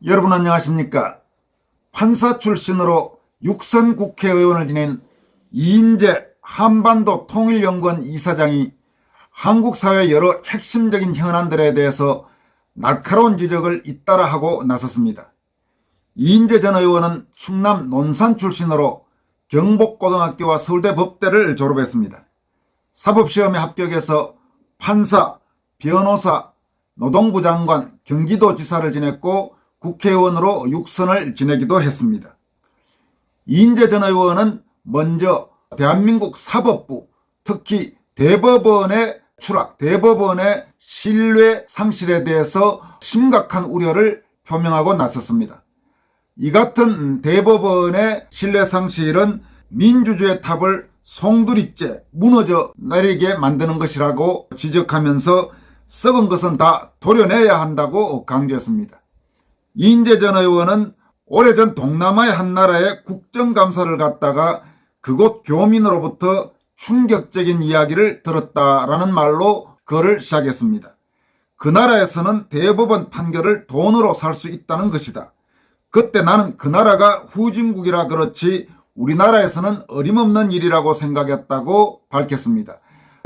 여러분 안녕하십니까? 판사 출신으로 6선 국회의원을 지낸 이인재 한반도 통일연구원 이사장이 한국 사회의 여러 핵심적인 현안들에 대해서 날카로운 지적을 잇따라 하고 나섰습니다. 이인재 전 의원은 충남 논산 출신으로 경복고등학교와 서울대 법대를 졸업했습니다. 사법시험에 합격해서 판사, 변호사, 노동부 장관, 경기도지사를 지냈고 국회의원으로 6선을 지내기도 했습니다. 이인재 전 의원은 먼저 대한민국 사법부, 특히 대법원의 추락, 대법원의 신뢰 상실에 대해서 심각한 우려를 표명하고 나섰습니다. 이 같은 대법원의 신뢰 상실은 민주주의의 탑을 송두리째 무너져 내리게 만드는 것이라고 지적하면서 썩은 것은 다 도려내야 한다고 강조했습니다. 이인재 전 의원은 오래전 동남아의 한 나라의 국정감사를 갔다가 그곳 교민으로부터 충격적인 이야기를 들었다라는 말로 글을 시작했습니다. 그 나라에서는 대법원 판결을 돈으로 살 수 있다는 것이다. 그때 나는 그 나라가 후진국이라 그렇지 우리나라에서는 어림없는 일이라고 생각했다고 밝혔습니다.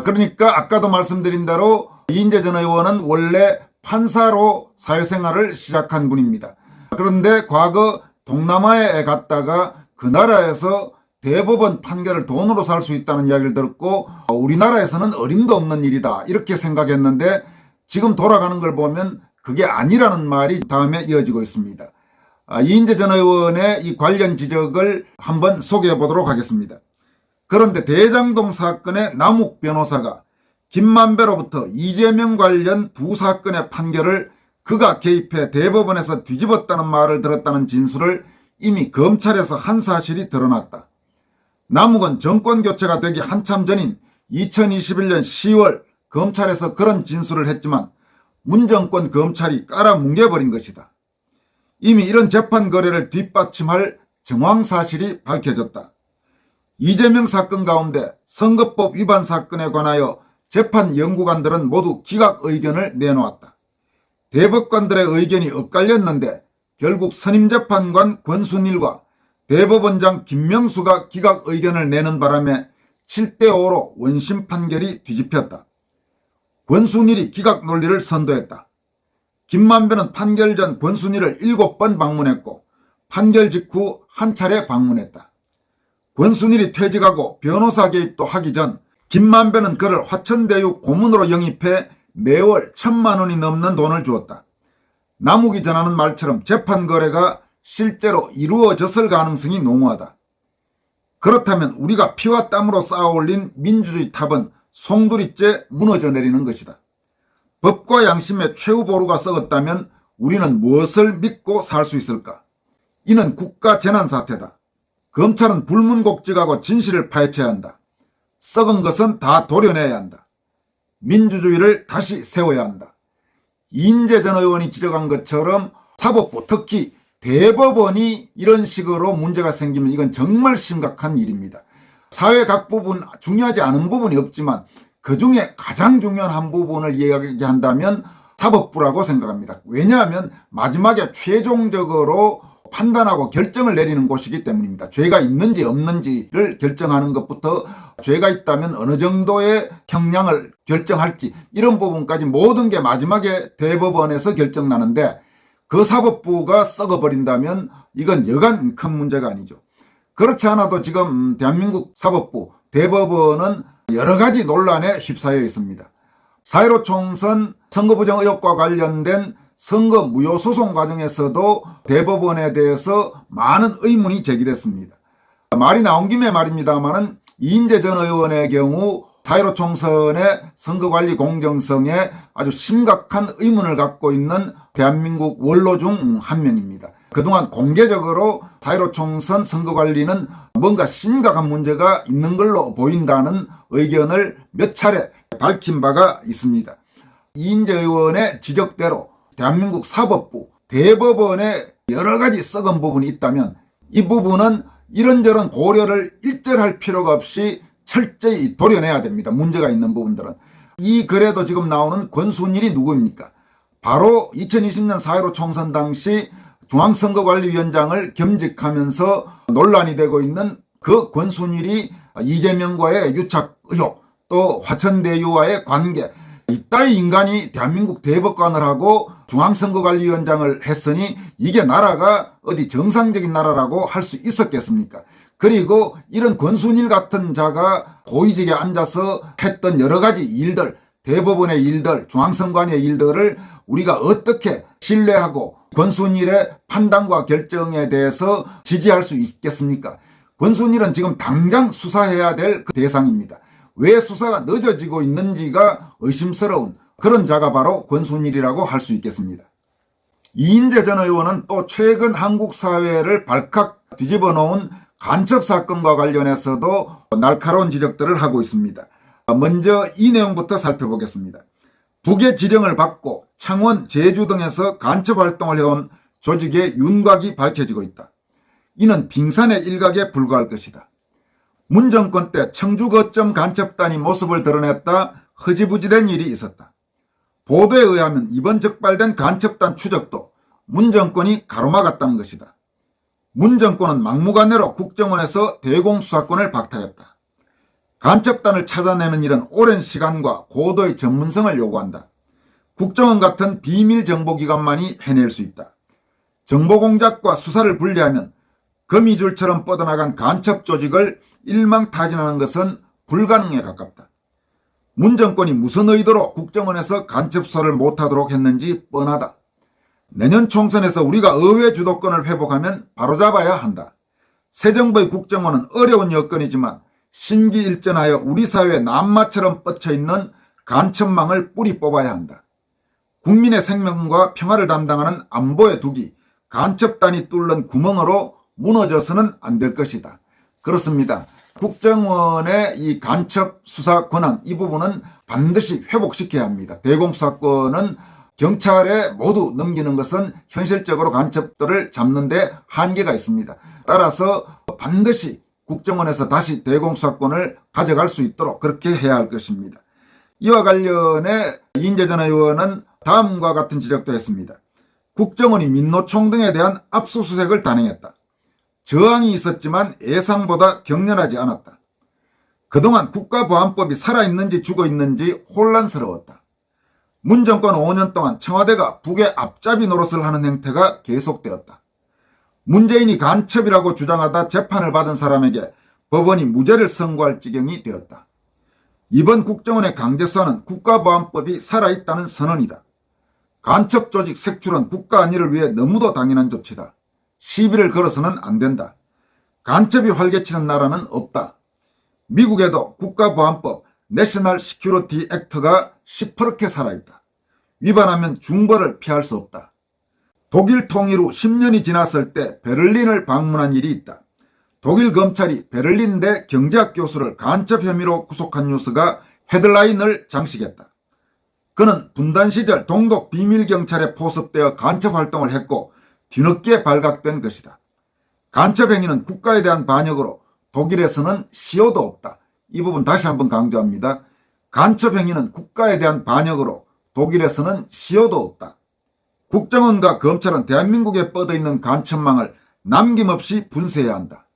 그러니까 아까도 말씀드린 대로 이인재 전 의원은 원래 판사로 사회생활을 시작한 분입니다. 그런데 과거 동남아에 갔다가 그 나라에서 대법원 판결을 돈으로 살 수 있다는 이야기를 들었고 우리나라에서는 어림도 없는 일이다 이렇게 생각했는데 지금 돌아가는 걸 보면 그게 아니라는 말이 다음에 이어지고 있습니다. 이인재 전 의원의 이 관련 지적을 한번 소개해 보도록 하겠습니다. 그런데 대장동 사건의 남욱 변호사가 김만배로부터 이재명 관련 두 사건의 판결을 그가 개입해 대법원에서 뒤집었다는 말을 들었다는 진술을 이미 검찰에서 한 사실이 드러났다. 남욱은 정권교체가 되기 한참 전인 2021년 10월 검찰에서 그런 진술을 했지만 문정권 검찰이 깔아뭉개버린 것이다. 이미 이런 재판 거래를 뒷받침할 정황사실이 밝혀졌다. 이재명 사건 가운데 선거법 위반 사건에 관하여 재판 연구관들은 모두 기각 의견을 내놓았다. 대법관들의 의견이 엇갈렸는데 결국 선임재판관 권순일과 대법원장 김명수가 기각 의견을 내는 바람에 7대5로 원심 판결이 뒤집혔다. 권순일이 기각 논리를 선도했다. 김만배는 판결 전 권순일을 7번 방문했고 판결 직후 한 차례 방문했다. 권순일이 퇴직하고 변호사 개입도 하기 전 김만배는 그를 화천대유 고문으로 영입해 매월 1,000만 원이 넘는 돈을 주었다. 남욱이 전하는 말처럼 재판 거래가 실제로 이루어졌을 가능성이 농후하다. 그렇다면 우리가 피와 땀으로 쌓아올린 민주주의 탑은 송두리째 무너져 내리는 것이다. 법과 양심의 최후 보루가 썩었다면 우리는 무엇을 믿고 살 수 있을까? 이는 국가 재난사태다. 검찰은 불문곡직하고 진실을 파헤쳐야 한다. 썩은 것은 다 도려내야 한다. 민주주의를 다시 세워야 한다. 이인재 전 의원이 지적한 것처럼 사법부 특히 대법원이 이런 식으로 문제가 생기면 이건 정말 심각한 일입니다. 사회 각 부분 중요하지 않은 부분이 없지만 그중에 가장 중요한 한 부분을 이야기한다면 사법부라고 생각합니다. 왜냐하면 마지막에 최종적으로 판단하고 결정을 내리는 곳이기 때문입니다. 죄가 있는지 없는지를 결정하는 것부터 죄가 있다면 어느 정도의 형량을 결정할지 이런 부분까지 모든 게 마지막에 대법원에서 결정나는데 그 사법부가 썩어버린다면 이건 여간 큰 문제가 아니죠. 그렇지 않아도 지금 대한민국 사법부, 대법원은 여러 가지 논란에 휩싸여 있습니다. 4.15 총선 선거부정 의혹과 관련된 선거 무효 소송 과정에서도 대법원에 대해서 많은 의문이 제기됐습니다. 말이 나온 김에 말입니다만은 이인재 전 의원의 경우 4.15 총선의 선거관리 공정성에 아주 심각한 의문을 갖고 있는 대한민국 원로 중 한 명입니다. 그동안 공개적으로 4.15 총선 선거관리는 뭔가 심각한 문제가 있는 걸로 보인다는 의견을 몇 차례 밝힌 바가 있습니다. 이인재 의원의 지적대로 대한민국 사법부, 대법원에 여러 가지 썩은 부분이 있다면 이 부분은 이런저런 고려를 일절할 필요가 없이 철저히 도려내야 됩니다. 문제가 있는 부분들은. 이 글에도 지금 나오는 권순일이 누구입니까? 바로 2020년 4.15 총선 당시 중앙선거관리위원장을 겸직하면서 논란이 되고 있는 그 권순일이 이재명과의 유착 의혹, 또 화천대유와의 관계, 이따위 인간이 대한민국 대법관을 하고 중앙선거관리위원장을 했으니 이게 나라가 어디 정상적인 나라라고 할 수 있었겠습니까? 그리고 이런 권순일 같은 자가 고위직에 앉아서 했던 여러 가지 일들, 대법원의 일들, 중앙선관위의 일들을 우리가 어떻게 신뢰하고 권순일의 판단과 결정에 대해서 지지할 수 있겠습니까? 권순일은 지금 당장 수사해야 될 그 대상입니다. 왜 수사가 늦어지고 있는지가 의심스러운 그런 자가 바로 권순일이라고 할 수 있겠습니다. 이인재 전 의원은 또 최근 한국 사회를 발칵 뒤집어 놓은 간첩 사건과 관련해서도 날카로운 지적들을 하고 있습니다. 먼저 이 내용부터 살펴보겠습니다. 북의 지령을 받고 창원, 제주 등에서 간첩 활동을 해온 조직의 윤곽이 밝혀지고 있다. 이는 빙산의 일각에 불과할 것이다. 문 정권 때 청주 거점 간첩단이 모습을 드러냈다 흐지부지된 일이 있었다. 보도에 의하면 이번 적발된 간첩단 추적도 문 정권이 가로막았다는 것이다. 문 정권은 막무가내로 국정원에서 대공수사권을 박탈했다. 간첩단을 찾아내는 일은 오랜 시간과 고도의 전문성을 요구한다. 국정원 같은 비밀 정보기관만이 해낼 수 있다. 정보공작과 수사를 분리하면 거미줄처럼 뻗어나간 간첩 조직을 일망타진하는 것은 불가능에 가깝다. 문 정권이 무슨 의도로 국정원에서 간첩 수사를 못하도록 했는지 뻔하다. 내년 총선에서 우리가 의회 주도권을 회복하면 바로잡아야 한다. 새 정부의 국정원은 어려운 여건이지만 신기일전하여 우리 사회에 남마처럼 뻗쳐있는 간첩망을 뿌리 뽑아야 한다. 국민의 생명과 평화를 담당하는 안보의 둑이 간첩단이 뚫는 구멍으로 무너져서는 안 될 것이다. 그렇습니다. 국정원의 이 간첩 수사 권한 이 부분은 반드시 회복시켜야 합니다. 대공수사권은 경찰에 모두 넘기는 것은 현실적으로 간첩들을 잡는 데 한계가 있습니다. 따라서 반드시 국정원에서 다시 대공수사권을 가져갈 수 있도록 그렇게 해야 할 것입니다. 이와 관련해 이인재 전 의원은 다음과 같은 지적도 했습니다. 국정원이 민노총 등에 대한 압수수색을 단행했다. 저항이 있었지만 예상보다 격렬하지 않았다. 그동안 국가보안법이 살아있는지 죽어있는지 혼란스러웠다. 문 정권 5년 동안 청와대가 북의 앞잡이 노릇을 하는 행태가 계속되었다. 문재인이 간첩이라고 주장하다 재판을 받은 사람에게 법원이 무죄를 선고할 지경이 되었다. 이번 국정원의 강제수사는 국가보안법이 살아있다는 선언이다. 간첩 조직 색출은 국가 안위를 위해 너무도 당연한 조치다. 시비를 걸어서는 안 된다. 간첩이 활개치는 나라는 없다. 미국에도 국가보안법 내셔널 시큐리티 액트가 시퍼렇게 살아있다. 위반하면 중벌을 피할 수 없다. 독일 통일 후 10년이 지났을 때 베를린을 방문한 일이 있다. 독일 검찰이 베를린대 경제학 교수를 간첩 혐의로 구속한 뉴스가 헤드라인을 장식했다. 그는 분단 시절 동독 비밀경찰에 포섭되어 간첩 활동을 했고 뒤늦게 발각된 것이다. 간첩 행위는 국가에 대한 반역으로 독일에서는 시효도 없다. 이 부분 다시 한번 강조합니다. 간첩 행위는 국가에 대한 반역으로 독일에서는 시효도 없다. 국정원과 검찰은 대한민국에 뻗어있는 간첩망을 남김없이 분쇄해야 한다.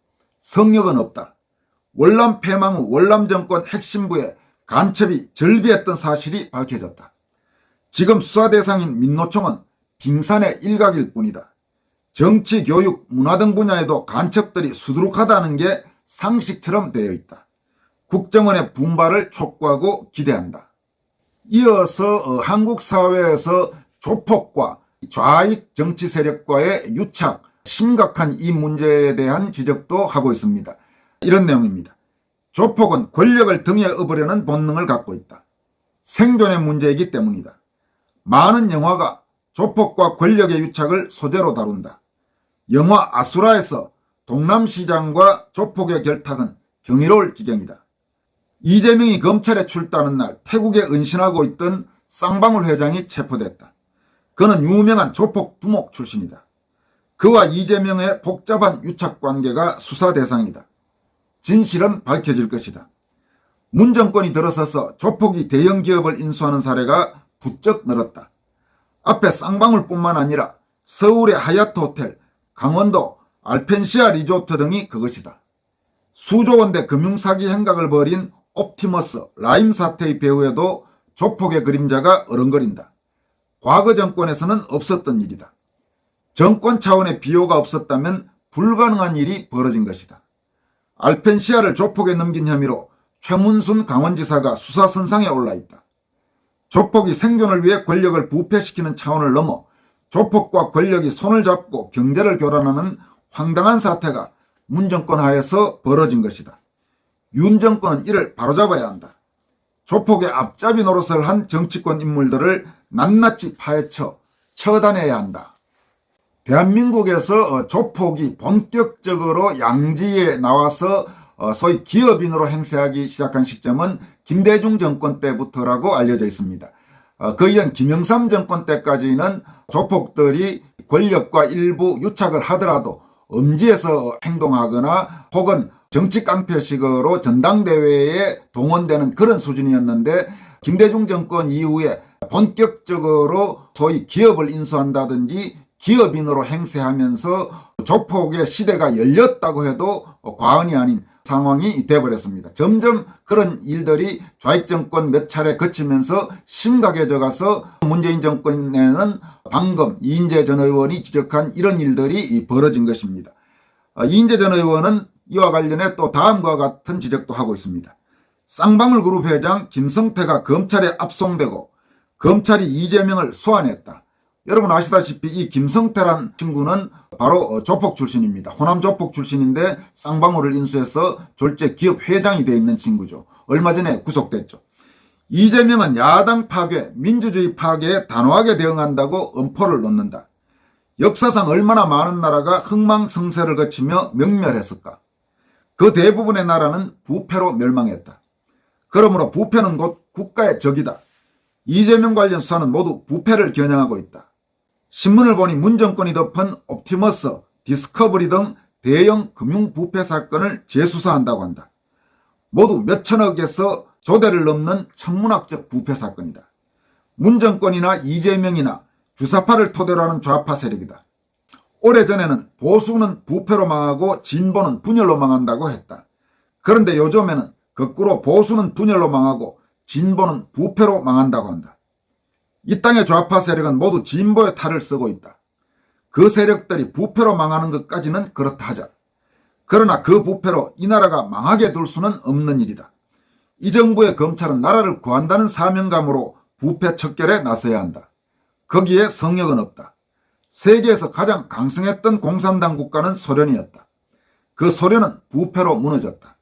성역은 없다. 월남 폐망 후 월남정권 핵심부에 간첩이 절비했던 사실이 밝혀졌다. 지금 수사 대상인 민노총은 빙산의 일각일 뿐이다. 정치, 교육, 문화 등 분야에도 간첩들이 수두룩하다는 게 상식처럼 되어 있다. 국정원의 분발을 촉구하고 기대한다. 이어서 한국 사회에서 조폭과 좌익 정치 세력과의 유착, 심각한 이 문제에 대한 지적도 하고 있습니다. 이런 내용입니다. 조폭은 권력을 등에 업으려는 본능을 갖고 있다. 생존의 문제이기 때문이다. 많은 영화가 조폭과 권력의 유착을 소재로 다룬다. 영화 아수라에서 동남시장과 조폭의 결탁은 경이로울 지경이다. 이재명이 검찰에 출두하는 날 태국에 은신하고 있던 쌍방울 회장이 체포됐다. 그는 유명한 조폭 두목 출신이다. 그와 이재명의 복잡한 유착관계가 수사 대상이다. 진실은 밝혀질 것이다. 문 정권이 들어서서 조폭이 대형 기업을 인수하는 사례가 부쩍 늘었다. 앞에 쌍방울뿐만 아니라 서울의 하얏트 호텔, 강원도 알펜시아 리조트 등이 그것이다. 수조 원대 금융사기 행각을 벌인 옵티머스 라임 사태의 배후에도 조폭의 그림자가 어른거린다. 과거 정권에서는 없었던 일이다. 정권 차원의 비호가 없었다면 불가능한 일이 벌어진 것이다. 알펜시아를 조폭에 넘긴 혐의로 최문순 강원지사가 수사선상에 올라있다. 조폭이 생존을 위해 권력을 부패시키는 차원을 넘어 조폭과 권력이 손을 잡고 경제를 교란하는 황당한 사태가 문 정권 하에서 벌어진 것이다. 윤 정권은 이를 바로잡아야 한다. 조폭의 앞잡이 노릇을 한 정치권 인물들을 낱낱이 파헤쳐 처단해야 한다. 대한민국에서 조폭이 본격적으로 양지에 나와서 소위 기업인으로 행세하기 시작한 시점은 김대중 정권 때부터라고 알려져 있습니다. 그 이전 김영삼 정권 때까지는 조폭들이 권력과 일부 유착을 하더라도 음지에서 행동하거나 혹은 정치 깡패식으로 전당대회에 동원되는 그런 수준이었는데, 김대중 정권 이후에 본격적으로 소위 기업을 인수한다든지 기업인으로 행세하면서 조폭의 시대가 열렸다고 해도 과언이 아닌 상황이 돼버렸습니다. 점점 그런 일들이 좌익 정권 몇 차례 거치면서 심각해져 가서 문재인 정권에는 방금 이인재 전 의원이 지적한 이런 일들이 벌어진 것입니다. 이인재 전 의원은 이와 관련해 또 다음과 같은 지적도 하고 있습니다. 쌍방울 그룹 회장 김성태가 검찰에 압송되고 검찰이 이재명을 소환했다. 여러분 아시다시피 이 김성태란 친구는 바로 조폭 출신입니다. 호남 조폭 출신인데 쌍방울을 인수해서 졸제 기업 회장이 되어 있는 친구죠. 얼마 전에 구속됐죠. 이재명은 야당 파괴, 민주주의 파괴에 단호하게 대응한다고 엄포를 놓는다. 역사상 얼마나 많은 나라가 흥망성쇠를 거치며 명멸했을까. 그 대부분의 나라는 부패로 멸망했다. 그러므로 부패는 곧 국가의 적이다. 이재명 관련 수사는 모두 부패를 겨냥하고 있다. 신문을 보니 문 정권이 덮은 옵티머스, 디스커버리 등 대형 금융부패 사건을 재수사한다고 한다. 모두 몇천억에서 조대를 넘는 천문학적 부패 사건이다. 문 정권이나 이재명이나 주사파를 토대로 하는 좌파 세력이다. 오래전에는 보수는 부패로 망하고 진보는 분열로 망한다고 했다. 그런데 요즘에는 거꾸로 보수는 분열로 망하고 진보는 부패로 망한다고 한다. 이 땅의 좌파 세력은 모두 진보의 탈을 쓰고 있다. 그 세력들이 부패로 망하는 것까지는 그렇다 하자. 그러나 그 부패로 이 나라가 망하게 둘 수는 없는 일이다. 이 정부의 검찰은 나라를 구한다는 사명감으로 부패 척결에 나서야 한다. 거기에 성역은 없다. 세계에서 가장 강성했던 공산당 국가는 소련이었다. 그 소련은 부패로 무너졌다.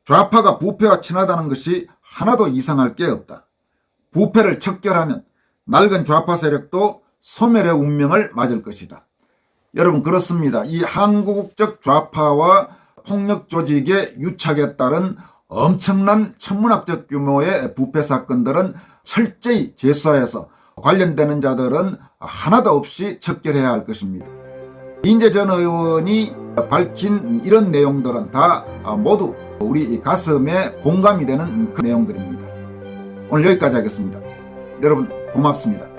좌파가 부패와 친하다는 것이 하나도 이상할 게 없다. 부패를 척결하면 낡은 좌파 세력도 소멸의 운명을 맞을 것이다. 여러분 그렇습니다. 이 한국적 좌파와 폭력 조직의 유착에 따른 엄청난 천문학적 규모의 부패 사건들은 철저히 재수사해서 관련되는 자들은 하나도 없이 척결해야 할 것입니다. 이인재 전 의원이 밝힌 이런 내용들은 다 모두 우리 가슴에 공감이 되는 그 내용들입니다. 오늘 여기까지 하겠습니다. 여러분 고맙습니다.